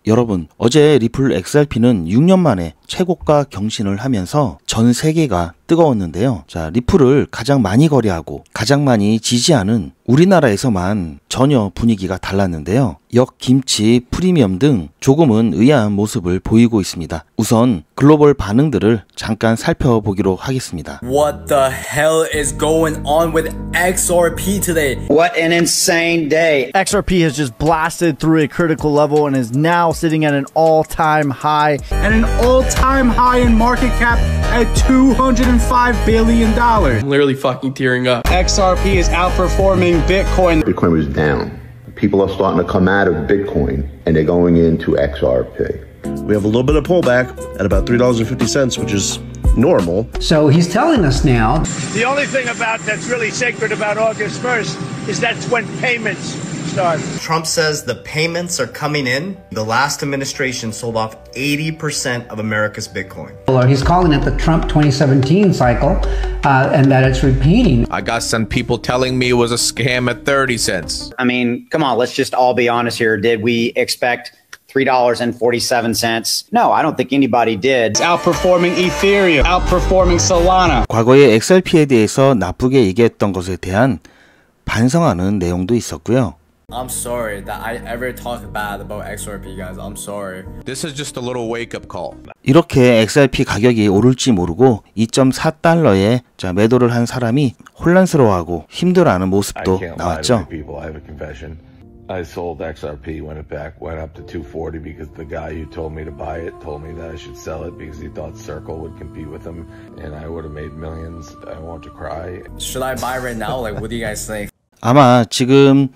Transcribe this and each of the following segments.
여러분, 어제 리플 XRP는 6년 만에 최고가 경신을 하면서 전 세계가 뜨거웠는데요. 자, 리플을 가장 많이 거래하고 가장 많이 지지하는 우리나라에서만 전혀 분위기가 달랐는데요. 역김치, 프리미엄 등 조금은 의아한 모습을 보이고 있습니다. 우선 글로벌 반응들을 잠깐 살펴보기로 하겠습니다. What the hell is going on with XRP today? What an insane day. XRP has just blasted through a critical level and is now sitting at an all-time high. And an all-time high in market cap at $205 billion. I'm literally fucking tearing up. XRP is outperforming Bitcoin. Bitcoin was down. People are starting to come out of Bitcoin and they're going into XRP. We have a little bit of pullback at about $3.50, which is normal. So he's telling us now. The only thing that's really sacred about August 1st is that's when payments start. Trump says the payments are coming in. The last administration sold off 80% of America's Bitcoin. He's calling it the Trump 2017 cycle, and that it's repeating. I got some people telling me it was a scam at 30 cents. I mean, come on, let's just all be honest here. Did we expect $3.47? No, I don't think anybody did. It's outperforming Ethereum, outperforming Solana. 과거에 XRP에 대해서 나쁘게 얘기했던 것에 대한 반성하는 내용도 있었고요. I'm sorry that I ever talk bad about XRP, guys. I'm sorry. This is just a little wake-up call. 이렇게 XRP 가격이 오를지 모르고 2.4달러에 매도를 한 사람이 혼란스러워하고 힘들어하는 모습도 나왔죠. I sold XRP when it went up to 240 because the guy who told me to buy it told me that I should sell it because he thought Circle would compete with him and I would have made millions. I want to cry. Should I buy right now? Like, what do you guys think? 아마 지금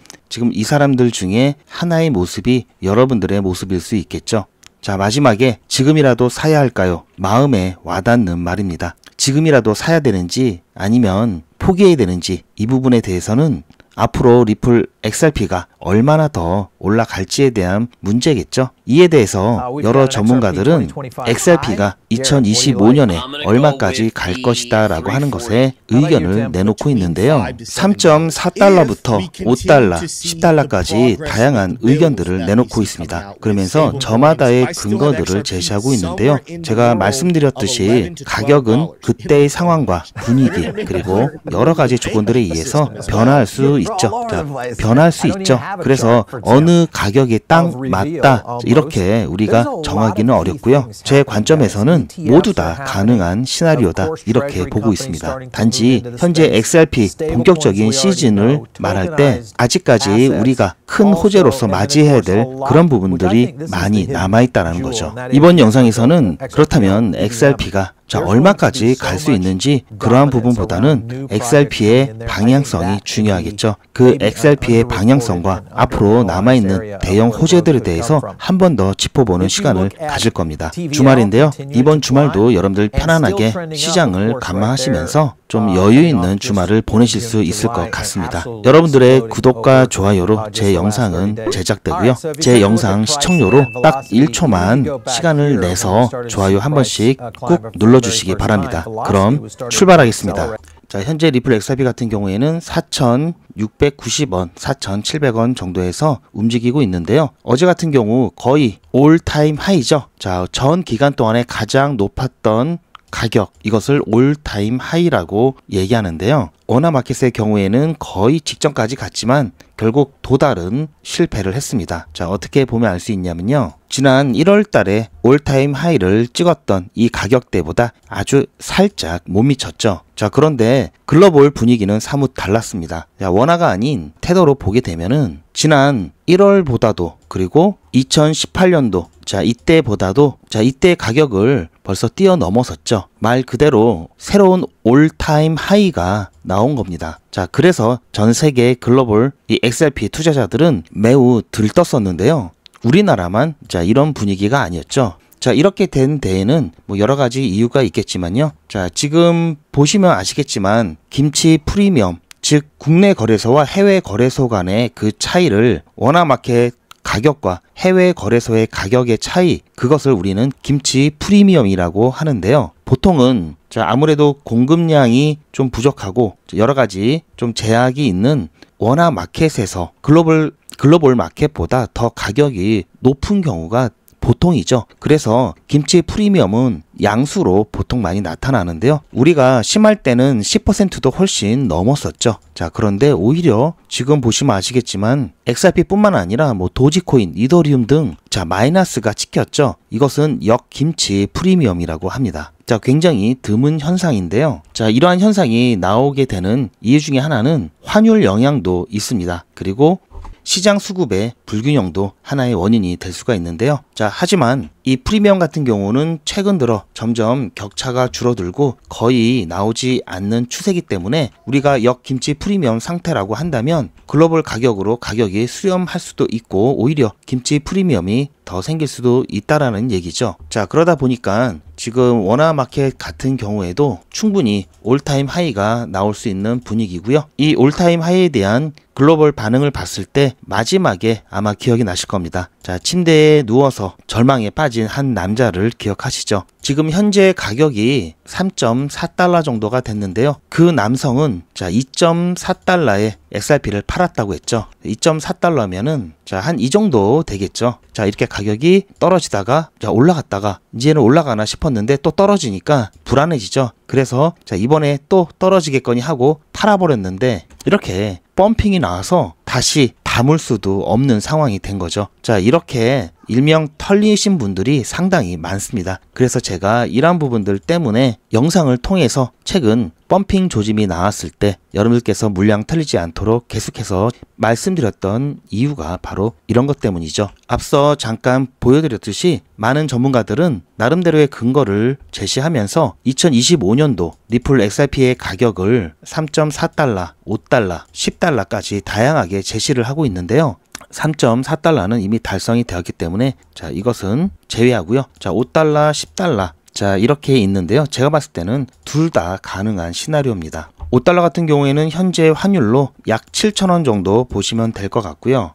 이 사람들 중에 하나의 모습이 여러분들의 모습일 수 있겠죠. 자, 마지막에 지금이라도 사야 할까요? 마음에 와닿는 말입니다. 지금이라도 사야 되는지 아니면 포기해야 되는지 이 부분에 대해서는 앞으로 리플 XRP가 얼마나 더 올라갈지에 대한 문제겠죠. 이에 대해서 여러 전문가들은 XRP가 2025년에 얼마까지 갈 것이다 라고 하는 것에 의견을 내놓고 있는데요. 3.4달러부터 5달러, 10달러까지 다양한 의견들을 내놓고 있습니다. 그러면서 저마다의 근거들을 제시하고 있는데요. 제가 말씀드렸듯이 가격은 그때의 상황과 분위기 그리고 여러 가지 조건들에 의해서 변화할 수 있죠. 자, 변할 수 있죠. 그래서 어느 가격에 딱 맞다 이렇게 우리가 정하기는 어렵고요. 제 관점에서는 모두 다 가능한 시나리오다 이렇게 보고 있습니다. 단지 현재 XRP 본격적인 시즌을 말할 때 아직까지 우리가 큰 호재로서 맞이해야 될 그런 부분들이 많이 남아있다는 거죠. 이번 영상에서는 그렇다면 XRP가 얼마까지 갈 수 있는지 그러한 부분보다는 XRP의 방향성이 중요하겠죠. 그 XRP의 방향성과 앞으로 남아있는 대형 호재들에 대해서 한 번 더 짚어보는 시간을 가질 겁니다. 주말인데요. 이번 주말도 여러분들 편안하게 시장을 감망하시면서 좀 여유 있는 주말을 보내실 수 있을 것 같습니다. 여러분들의 구독과 좋아요로 제 영상은 제작되고요. 제 영상 시청료로 딱 1초만 시간을 내서 좋아요 한 번씩 꾹 눌러주시기 바랍니다. 그럼 출발하겠습니다. 자, 현재 리플 XRP 같은 경우에는 4,690원, 4,700원 정도에서 움직이고 있는데요. 어제 같은 경우 거의 올타임 하이죠. 자, 전 기간 동안에 가장 높았던 가격, 이것을 올타임 하이라고 얘기하는데요. 워낙마켓의 경우에는 거의 직전까지 갔지만 결국 도달은 실패를 했습니다. 자, 어떻게 보면 알 수 있냐면요. 지난 1월 달에 올타임 하이를 찍었던 이 가격대보다 아주 살짝 못 미쳤죠. 자, 그런데 글로벌 분위기는 사뭇 달랐습니다. 자, 원화가 아닌 테더로 보게 되면은 지난 1월보다도 그리고 2018년도 자, 이때보다도 이때 가격을 벌써 뛰어넘었었죠. 말 그대로 새로운 올타임 하이가 나온 겁니다. 자, 그래서 전 세계 글로벌 이 XRP 투자자들은 매우 들떴었는데요. 우리나라만 이런 분위기가 아니었죠. 자, 이렇게 된 데에는 여러 가지 이유가 있겠지만요. 자, 지금 보시면 아시겠지만 김치 프리미엄, 즉 국내 거래소와 해외 거래소 간의 그 차이를 원화마켓 가격과 해외 거래소의 가격의 차이, 그것을 우리는 김치 프리미엄이라고 하는데요. 보통은 아무래도 공급량이 좀 부족하고 여러 가지 좀 제약이 있는 원화 마켓에서 글로벌 글로벌 마켓보다 더 가격이 높은 경우가 보통이죠. 그래서 김치 프리미엄은 양수로 보통 많이 나타나는데요. 우리가 심할 때는 10%도 훨씬 넘었었죠. 자, 그런데 오히려 지금 보시면 아시겠지만 XRP뿐만 아니라 뭐 도지코인, 이더리움 등 자, 마이너스가 찍혔죠. 이것은 역김치 프리미엄이라고 합니다. 자, 굉장히 드문 현상인데요. 자, 이러한 현상이 나오게 되는 이유 중에 하나는 환율 영향도 있습니다. 그리고 시장 수급의 불균형도 하나의 원인이 될 수가 있는데요. 자, 하지만 이 프리미엄 같은 경우는 최근 들어 점점 격차가 줄어들고 거의 나오지 않는 추세이기 때문에 우리가 역김치 프리미엄 상태라고 한다면 글로벌 가격으로 가격이 수렴할 수도 있고 오히려 김치 프리미엄이 더 생길 수도 있다라는 얘기죠. 자, 그러다 보니까 지금 원화마켓 같은 경우에도 충분히 올타임 하이가 나올 수 있는 분위기고요. 이 올타임 하이에 대한 글로벌 반응을 봤을 때 마지막에 아마 기억이 나실 겁니다. 자, 침대에 누워서 절망에 빠진 한 남자를 기억하시죠? 지금 현재 가격이 3.4달러 정도가 됐는데요. 그 남성은 자 2.4달러에 XRP를 팔았다고 했죠. 2.4달러면은 자 한 이 정도 되겠죠. 자, 이렇게 가격이 떨어지다가 자 올라갔다가 이제는 올라가나 싶었는데 또 떨어지니까 불안해지죠. 그래서 자 이번에 또 떨어지겠거니 하고 팔아버렸는데 이렇게 펌핑이 나와서 다시 담을 수도 없는 상황이 된 거죠. 자, 이렇게 일명 털리신 분들이 상당히 많습니다. 그래서 제가 이러한 부분들 때문에 영상을 통해서 최근 펌핑 조짐이 나왔을 때 여러분들께서 물량 털리지 않도록 계속해서 말씀드렸던 이유가 바로 이런 것 때문이죠. 앞서 잠깐 보여드렸듯이 많은 전문가들은 나름대로의 근거를 제시하면서 2025년도 리플 XRP의 가격을 3.4달러, 5달러, 10달러까지 다양하게 제시를 하고 있는데요. 3.4달러는 이미 달성이 되었기 때문에 자 이것은 제외하고요. 자 5달러, 10달러 자 이렇게 있는데요. 제가 봤을 때는 둘 다 가능한 시나리오입니다. 5달러 같은 경우에는 현재 환율로 약 7,000원 정도 보시면 될 것 같고요.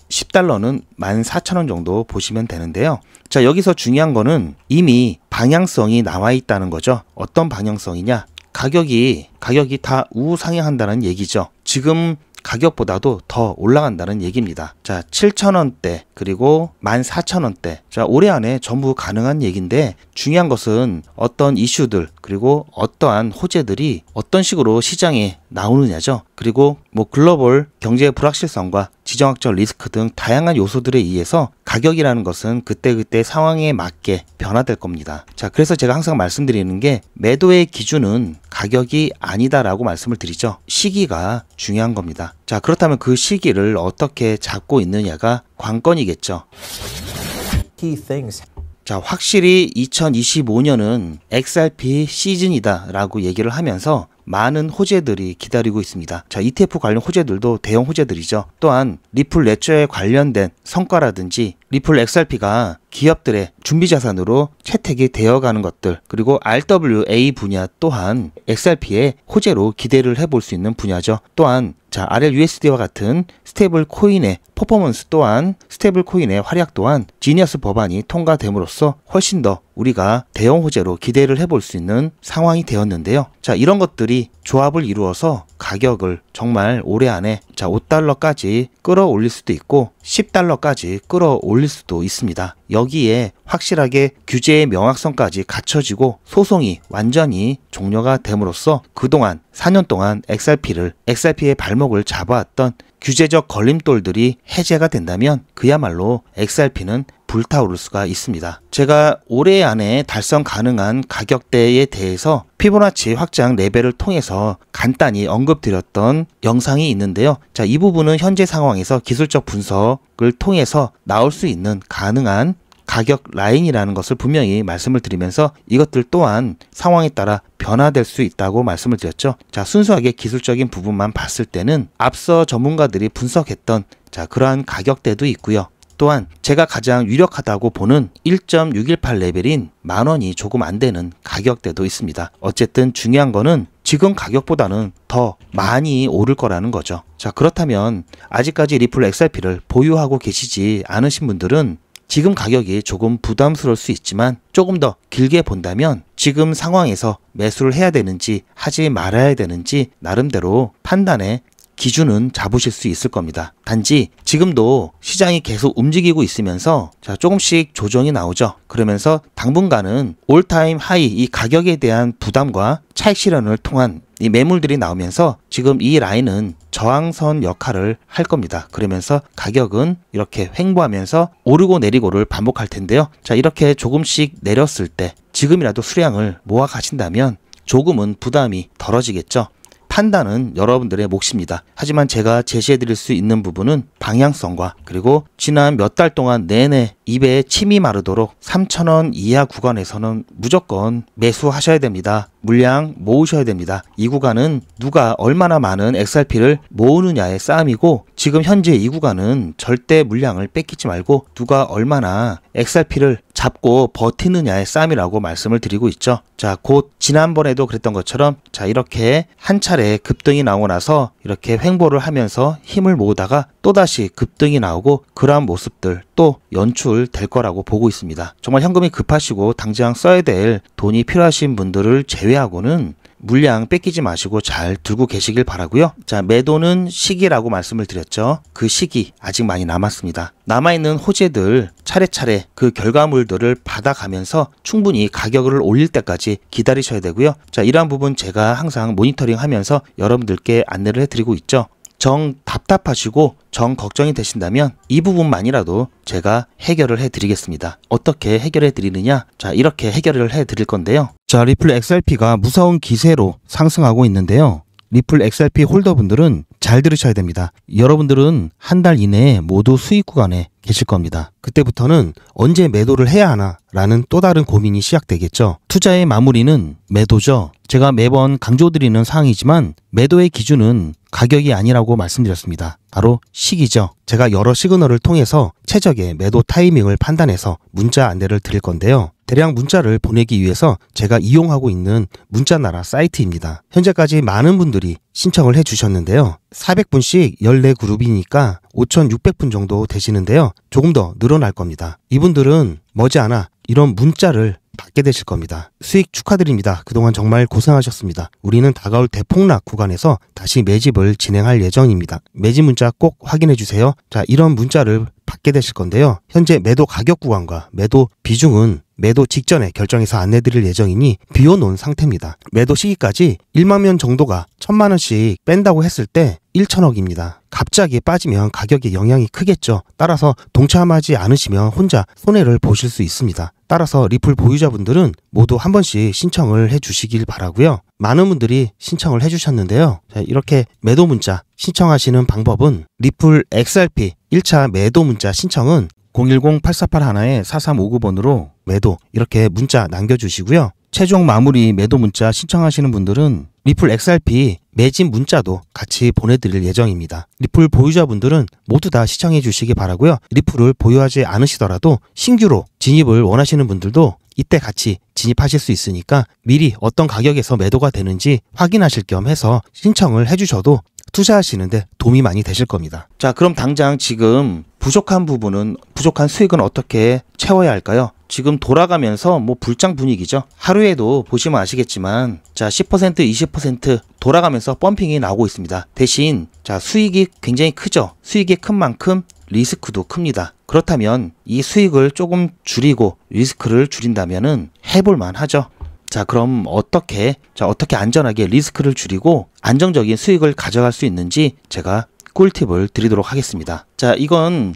10달러는 14,000원 정도 보시면 되는데요. 자 여기서 중요한 거는 이미 방향성이 나와 있다는 거죠. 어떤 방향성이냐? 가격이 다 우상향한다는 얘기죠. 지금 가격보다도 더 올라간다는 얘기입니다. 자 7,000원대 그리고 14,000원대 자 올해 안에 전부 가능한 얘기인데 중요한 것은 어떤 이슈들 그리고 어떠한 호재들이 어떤 식으로 시장에 나오느냐죠. 그리고 뭐 글로벌 경제의 불확실성과 지정학적 리스크 등 다양한 요소들에 의해서 가격이라는 것은 그때그때 상황에 맞게 변화될 겁니다. 자 그래서 제가 항상 말씀드리는 게 매도의 기준은 가격이 아니다라고 말씀을 드리죠. 시기가 중요한 겁니다. 자 그렇다면 그 시기를 어떻게 잡고 있느냐가 관건이겠죠. 자 확실히 2025년은 XRP 시즌이다 라고 얘기를 하면서 많은 호재들이 기다리고 있습니다. 자 ETF 관련 호재들도 대형 호재들이죠. 또한 리플 레저에 관련된 성과라든지 리플 XRP가 기업들의 준비자산으로 채택이 되어가는 것들 그리고 RWA 분야 또한 XRP의 호재로 기대를 해볼 수 있는 분야죠. 또한 자 RLUSD와 같은 스테이블 코인의 퍼포먼스 또한 스테이블 코인의 활약 또한 지니어스 법안이 통과됨으로써 훨씬 더 우리가 대형 호재로 기대를 해볼 수 있는 상황이 되었는데요. 자 이런 것들이 조합을 이루어서 가격을 정말 올해 안에 자 5달러까지 끌어올릴 수도 있고 10달러까지 끌어올릴 수도 있습니다. 여기에 확실하게 규제의 명확성까지 갖춰지고 소송이 완전히 종료가 됨으로써 그동안 4년 동안 XRP의 발목을 잡아왔던 규제적 걸림돌들이 해제가 된다면 그야말로 XRP는 불타오를 수가 있습니다. 제가 올해 안에 달성 가능한 가격대에 대해서 피보나치 확장 레벨을 통해서 간단히 언급드렸던 영상이 있는데요. 자, 이 부분은 현재 상황에서 기술적 분석을 통해서 나올 수 있는 가능한 가격 라인이라는 것을 분명히 말씀을 드리면서 이것들 또한 상황에 따라 변화될 수 있다고 말씀을 드렸죠. 자, 순수하게 기술적인 부분만 봤을 때는 앞서 전문가들이 분석했던 자, 그러한 가격대도 있고요. 또한 제가 가장 유력하다고 보는 1.618 레벨인 10,000원이 조금 안 되는 가격대도 있습니다. 어쨌든 중요한 거는 지금 가격보다는 더 많이 오를 거라는 거죠. 자, 그렇다면 아직까지 리플 XRP를 보유하고 계시지 않으신 분들은 지금 가격이 조금 부담스러울 수 있지만 조금 더 길게 본다면 지금 상황에서 매수를 해야 되는지 하지 말아야 되는지 나름대로 판단의 기준은 잡으실 수 있을 겁니다. 단지 지금도 시장이 계속 움직이고 있으면서 자, 조금씩 조정이 나오죠. 그러면서 당분간은 올타임 하이 이 가격에 대한 부담과 차익 실현을 통한 이 매물들이 나오면서 지금 이 라인은 저항선 역할을 할 겁니다. 그러면서 가격은 이렇게 횡보하면서 오르고 내리고를 반복할 텐데요. 자, 이렇게 조금씩 내렸을 때 지금이라도 수량을 모아 가신다면 조금은 부담이 덜어지겠죠. 판단은 여러분들의 몫입니다. 하지만 제가 제시해 드릴 수 있는 부분은 방향성과 그리고 지난 몇 달 동안 내내 입에 침이 마르도록 3,000원 이하 구간에서는 무조건 매수하셔야 됩니다. 물량 모으셔야 됩니다. 이 구간은 누가 얼마나 많은 XRP를 모으느냐의 싸움이고 지금 현재 이 구간은 절대 물량을 뺏기지 말고 누가 얼마나 XRP를 잡고 버티느냐의 싸움이라고 말씀을 드리고 있죠. 자, 곧 지난번에도 그랬던 것처럼 자, 이렇게 한 차례 급등이 나오고 나서 이렇게 횡보를 하면서 힘을 모으다가 또다시 급등이 나오고 그러한 모습들 또 연출될 거라고 보고 있습니다. 정말 현금이 급하시고 당장 써야 될 돈이 필요하신 분들을 제외하고는 물량 뺏기지 마시고 잘 들고 계시길 바라고요. 자, 매도는 시기라고 말씀을 드렸죠. 그 시기 아직 많이 남았습니다. 남아있는 호재들 차례차례 그 결과물들을 받아가면서 충분히 가격을 올릴 때까지 기다리셔야 되고요. 자, 이러한 부분 제가 항상 모니터링 하면서 여러분들께 안내를 해드리고 있죠. 정 답답하시고 정 걱정이 되신다면 이 부분만이라도 제가 해결을 해드리겠습니다. 어떻게 해결해 드리느냐? 자, 이렇게 해결을 해드릴 건데요. 자, 리플 XRP가 무서운 기세로 상승하고 있는데요. 리플 XRP 홀더분들은 잘 들으셔야 됩니다. 여러분들은 한 달 이내에 모두 수익 구간에 계실 겁니다. 그때부터는 언제 매도를 해야 하나 라는 또 다른 고민이 시작되겠죠. 투자의 마무리는 매도죠. 제가 매번 강조드리는 사항이지만 매도의 기준은 가격이 아니라고 말씀드렸습니다. 바로 시기죠. 제가 여러 시그널을 통해서 최적의 매도 타이밍을 판단해서 문자 안내를 드릴 건데요. 대량 문자를 보내기 위해서 제가 이용하고 있는 문자나라 사이트입니다. 현재까지 많은 분들이 신청을 해주셨는데요. 400분씩 14그룹이니까 5,600분 정도 되시는데요. 조금 더 늘어날 겁니다. 이분들은 머지않아 이런 문자를 받게 되실 겁니다. 수익 축하드립니다. 그동안 정말 고생하셨습니다. 우리는 다가올 대폭락 구간에서 다시 매집을 진행할 예정입니다. 매집 문자 꼭 확인해 주세요. 자, 이런 문자를 받게 되실 건데요. 현재 매도 가격 구간과 매도 비중은 매도 직전에 결정해서 안내드릴 예정이니 비워놓은 상태입니다. 매도 시기까지 1만 명 정도가 1,000만 원씩 뺀다고 했을 때 1,000억입니다. 갑자기 빠지면 가격에 영향이 크겠죠. 따라서 동참하지 않으시면 혼자 손해를 보실 수 있습니다. 따라서 리플 보유자분들은 모두 한 번씩 신청을 해주시길 바라고요. 많은 분들이 신청을 해주셨는데요. 자, 이렇게 매도 문자 신청하시는 방법은 리플 XRP 1차 매도 문자 신청은 010-8481-4359번으로 매도 이렇게 문자 남겨주시고요. 최종 마무리 매도 문자 신청하시는 분들은 리플 XRP 매집 문자도 같이 보내드릴 예정입니다. 리플 보유자분들은 모두 다 시청해 주시기 바라고요. 리플을 보유하지 않으시더라도 신규로 진입을 원하시는 분들도 이때 같이 진입하실 수 있으니까 미리 어떤 가격에서 매도가 되는지 확인하실 겸 해서 신청을 해주셔도 투자하시는데 도움이 많이 되실 겁니다. 자, 그럼 당장 지금 부족한 수익은 어떻게 채워야 할까요? 지금 돌아가면서 뭐 불장 분위기죠. 하루에도 보시면 아시겠지만 자, 10% 20% 돌아가면서 펌핑이 나오고 있습니다. 대신 자, 수익이 굉장히 크죠. 수익이 큰 만큼 리스크도 큽니다. 그렇다면 이 수익을 조금 줄이고 리스크를 줄인다면은 해볼만 하죠. 자, 그럼 어떻게 안전하게 리스크를 줄이고 안정적인 수익을 가져갈 수 있는지 제가 꿀팁을 드리도록 하겠습니다. 자, 이건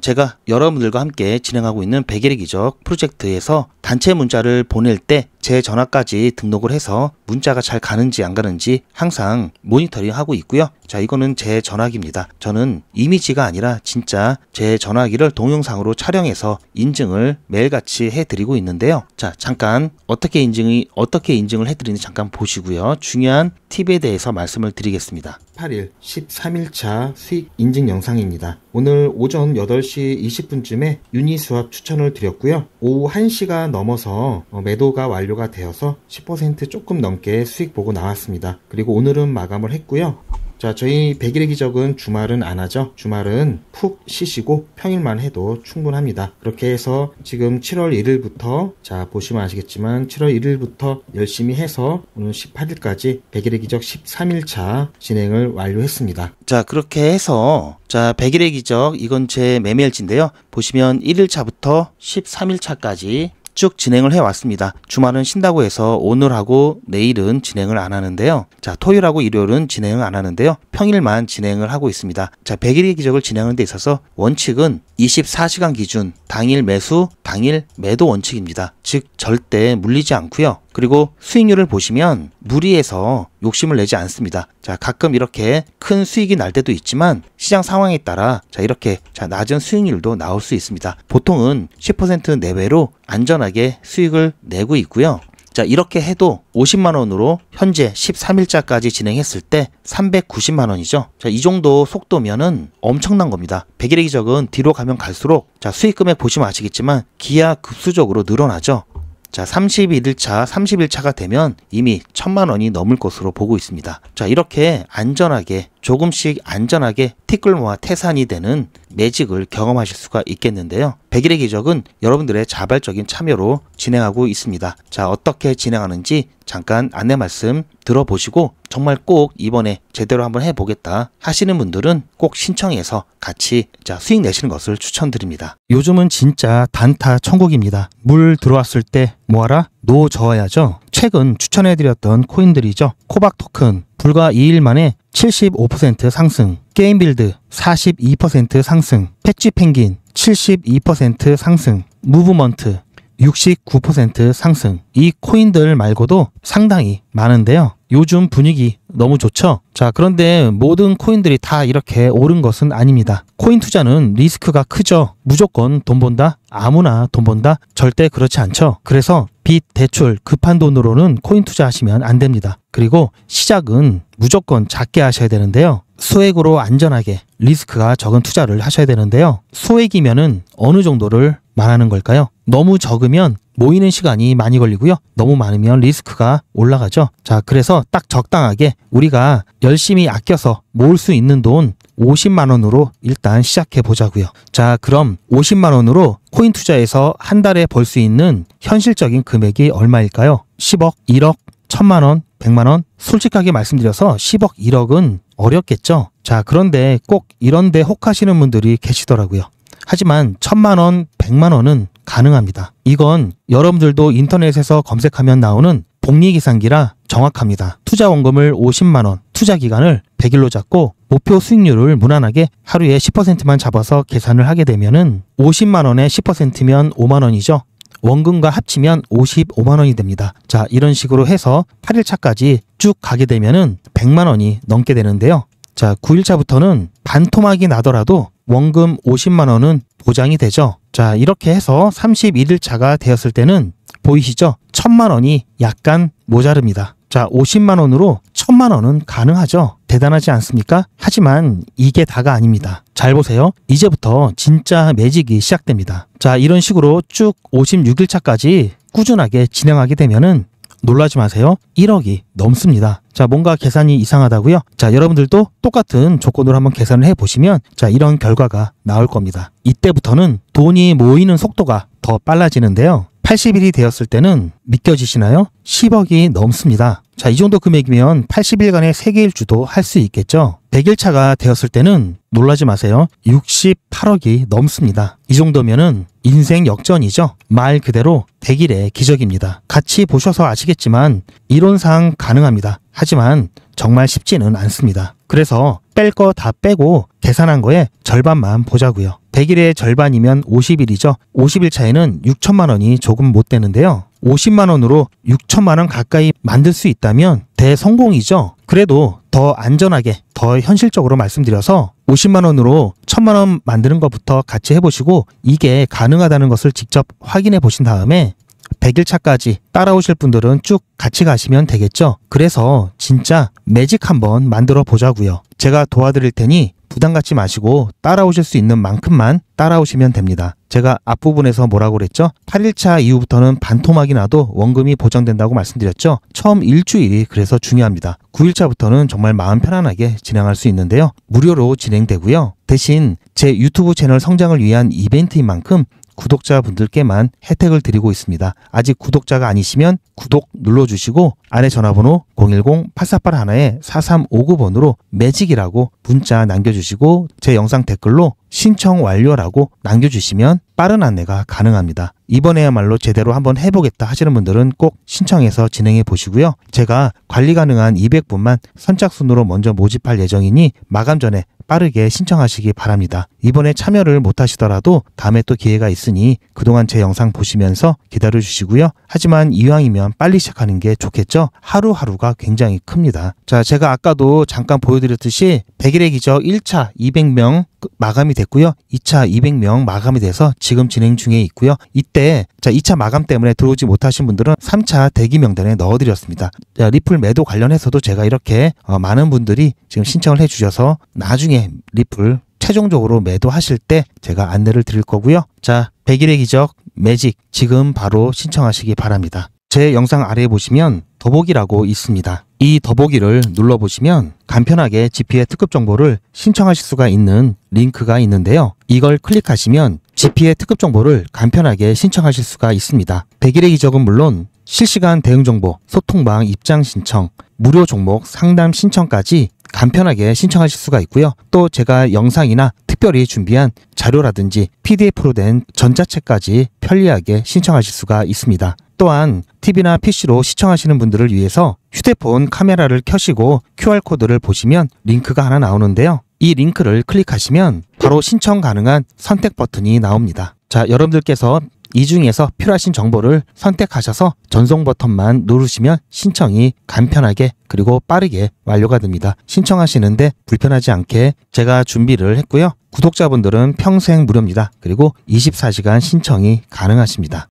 제가 여러분들과 함께 진행하고 있는 백일의 기적 프로젝트에서 단체 문자를 보낼 때 제 전화까지 등록을 해서 문자가 잘 가는지 안 가는지 항상 모니터링 하고 있고요. 자, 이거는 제 전화기입니다. 저는 이미지가 아니라 진짜 제 전화기를 동영상으로 촬영해서 인증을 매일같이 해드리고 있는데요. 자, 잠깐 어떻게 인증을 해드리는지 잠깐 보시고요. 중요한 팁에 대해서 말씀을 드리겠습니다. 8일 13일차 수익 인증 영상입니다. 오늘 오전 8시 20분쯤에 유니스왑 추천을 드렸고요. 오후 1시가 넘어서 매도가 완료가 되어서 10% 조금 넘게 수익 보고 나왔습니다. 그리고 오늘은 마감을 했고요. 자, 저희 100일의 기적은 주말은 안 하죠. 주말은 푹 쉬시고 평일만 해도 충분합니다. 그렇게 해서 지금 7월 1일부터 자, 보시면 아시겠지만 7월 1일부터 열심히 해서 오늘 18일까지 100일의 기적 13일차 진행을 완료했습니다. 자, 그렇게 해서 자, 100일의 기적 이건 제 매매일지인데요. 보시면 1일차부터 13일차까지 쭉 진행을 해왔습니다. 주말은 쉰다고 해서 오늘하고 내일은 진행을 안 하는데요. 자, 토요일하고 일요일은 진행을 안 하는데요. 평일만 진행을 하고 있습니다. 자, 100일의 기적을 진행하는 데 있어서 원칙은 24시간 기준 당일 매수, 당일 매도 원칙입니다. 즉 절대 물리지 않고요. 그리고 수익률을 보시면 무리해서 욕심을 내지 않습니다. 자, 가끔 이렇게 큰 수익이 날 때도 있지만 시장 상황에 따라 자, 이렇게 자, 낮은 수익률도 나올 수 있습니다. 보통은 10% 내외로 안전하게 수익을 내고 있고요. 자, 이렇게 해도 50만원으로 현재 13일차까지 진행했을 때 390만원이죠. 자, 이 정도 속도면은 엄청난 겁니다. 100일의 기적은 뒤로 가면 갈수록 자, 수익 금액 보시면 아시겠지만 기하급수적으로 늘어나죠. 자, 31일차, 30일차가 되면 이미 1000만원이 넘을 것으로 보고 있습니다. 자, 이렇게 안전하게 조금씩 안전하게 티끌모아 태산이 되는 매직을 경험하실 수가 있겠는데요. 100일의 기적은 여러분들의 자발적인 참여로 진행하고 있습니다. 자, 어떻게 진행하는지 잠깐 안내 말씀 들어보시고 정말 꼭 이번에 제대로 한번 해보겠다 하시는 분들은 꼭 신청해서 같이 자, 수익 내시는 것을 추천드립니다. 요즘은 진짜 단타 천국입니다. 물 들어왔을 때 뭐하라? 노 저어야죠. 최근 추천해드렸던 코인들이죠. 코박 토큰 불과 2일 만에 75% 상승, 게임빌드 42% 상승, 패치 펭귄 72% 상승, 무브먼트 69% 상승. 이 코인들 말고도 상당히 많은데요. 요즘 분위기 너무 좋죠? 자, 그런데 모든 코인들이 다 이렇게 오른 것은 아닙니다. 코인 투자는 리스크가 크죠. 무조건 돈 번다? 아무나 돈 번다? 절대 그렇지 않죠. 그래서 빚, 대출, 급한 돈으로는 코인 투자하시면 안 됩니다. 그리고 시작은 무조건 작게 하셔야 되는데요. 소액으로 안전하게 리스크가 적은 투자를 하셔야 되는데요. 소액이면은 어느 정도를 말하는 걸까요? 너무 적으면 모이는 시간이 많이 걸리고요. 너무 많으면 리스크가 올라가죠. 자, 그래서 딱 적당하게 우리가 열심히 아껴서 모을 수 있는 돈 50만원으로 일단 시작해 보자고요. 자, 그럼 50만원으로 코인 투자에서 한 달에 벌 수 있는 현실적인 금액이 얼마일까요? 10억, 1억, 1000만원, 100만원? 솔직하게 말씀드려서 10억, 1억은 어렵겠죠. 자, 그런데 꼭 이런데 혹하시는 분들이 계시더라고요. 하지만 1000만원, 100만원은 가능합니다. 이건 여러분들도 인터넷에서 검색하면 나오는 복리계산기라 정확합니다. 투자 원금을 50만원, 투자 기간을 100일로 잡고 목표 수익률을 무난하게 하루에 10%만 잡아서 계산을 하게 되면은 50만원에 10%면 5만원이죠. 원금과 합치면 55만원이 됩니다. 자, 이런 식으로 해서 8일차까지 쭉 가게 되면은 100만원이 넘게 되는데요. 자, 9일차부터는 반토막이 나더라도 원금 50만원은 보장이 되죠. 자, 이렇게 해서 31일차가 되었을 때는 보이시죠? 1000만원이 약간 모자릅니다. 자, 50만원으로 1000만원은 가능하죠. 대단하지 않습니까? 하지만 이게 다가 아닙니다. 잘 보세요. 이제부터 진짜 매직이 시작됩니다. 자, 이런 식으로 쭉 56일차까지 꾸준하게 진행하게 되면은 놀라지 마세요. 1억이 넘습니다. 자, 뭔가 계산이 이상하다고요? 자, 여러분들도 똑같은 조건으로 한번 계산을 해보시면 자, 이런 결과가 나올 겁니다. 이때부터는 돈이 모이는 속도가 더 빨라지는데요. 80일이 되었을 때는 믿겨지시나요? 10억이 넘습니다. 자, 이 정도 금액이면 80일간의 세계일주도 할 수 있겠죠. 100일차가 되었을 때는 놀라지 마세요. 68억이 넘습니다. 이 정도면은 인생 역전이죠. 말 그대로 100일의 기적입니다. 같이 보셔서 아시겠지만 이론상 가능합니다. 하지만 정말 쉽지는 않습니다. 그래서 뺄 거 다 빼고 계산한 거에 절반만 보자고요. 100일의 절반이면 50일이죠. 50일 차에는 6천만원이 조금 못 되는데요. 50만원으로 6천만원 가까이 만들 수 있다면 대성공이죠. 그래도 더 안전하게, 더 현실적으로 말씀드려서 50만원으로 1000만원 만드는 것부터 같이 해보시고 이게 가능하다는 것을 직접 확인해 보신 다음에 100일차까지 따라오실 분들은 쭉 같이 가시면 되겠죠. 그래서 진짜 매직 한번 만들어 보자고요. 제가 도와드릴 테니 부담 갖지 마시고 따라오실 수 있는 만큼만 따라오시면 됩니다. 제가 앞부분에서 뭐라고 그랬죠? 8일차 이후부터는 반토막이 나도 원금이 보장된다고 말씀드렸죠. 처음 일주일이 그래서 중요합니다. 9일차부터는 정말 마음 편안하게 진행할 수 있는데요. 무료로 진행되고요. 대신 제 유튜브 채널 성장을 위한 이벤트인 만큼 구독자분들께만 혜택을 드리고 있습니다. 아직 구독자가 아니시면 구독 눌러주시고 아래 전화번호 010-8481-4359번으로 매직이라고 문자 남겨주시고 제 영상 댓글로 신청 완료라고 남겨주시면 빠른 안내가 가능합니다. 이번에야말로 제대로 한번 해보겠다 하시는 분들은 꼭 신청해서 진행해 보시고요. 제가 관리 가능한 200분만 선착순으로 먼저 모집할 예정이니 마감 전에 빠르게 신청하시기 바랍니다. 이번에 참여를 못하시더라도 다음에 또 기회가 있으니 그동안 제 영상 보시면서 기다려주시고요. 하지만 이왕이면 빨리 시작하는 게 좋겠죠? 하루하루가 굉장히 큽니다. 자, 제가 아까도 잠깐 보여드렸듯이 100일의 기적 1차 200명 마감이 됐고요. 2차 200명 마감이 돼서 지금 진행 중에 있고요. 이때 2차 마감 때문에 들어오지 못하신 분들은 3차 대기 명단에 넣어드렸습니다. 자, 리플 매도 관련해서도 제가 이렇게 많은 분들이 지금 신청을 해주셔서 나중에 리플 최종적으로 매도하실 때 제가 안내를 드릴 거고요. 자, 100일의 기적 매직 지금 바로 신청하시기 바랍니다. 제 영상 아래에 보시면 더보기라고 있습니다. 이 더보기를 눌러보시면 간편하게 GP의 특급 정보를 신청하실 수가 있는 링크가 있는데요. 이걸 클릭하시면 GP의 특급 정보를 간편하게 신청하실 수가 있습니다. 100일의 기적은 물론 실시간 대응 정보, 소통방 입장 신청, 무료 종목 상담 신청까지 간편하게 신청하실 수가 있고요. 또 제가 영상이나 특별히 준비한 자료라든지 PDF로 된 전자책까지 편리하게 신청하실 수가 있습니다. 또한 TV나 PC로 시청하시는 분들을 위해서 휴대폰 카메라를 켜시고 QR코드를 보시면 링크가 하나 나오는데요. 이 링크를 클릭하시면 바로 신청 가능한 선택 버튼이 나옵니다. 자, 여러분들께서 이 중에서 필요하신 정보를 선택하셔서 전송 버튼만 누르시면 신청이 간편하게 그리고 빠르게 완료가 됩니다. 신청하시는데 불편하지 않게 제가 준비를 했고요. 구독자분들은 평생 무료입니다. 그리고 24시간 신청이 가능하십니다.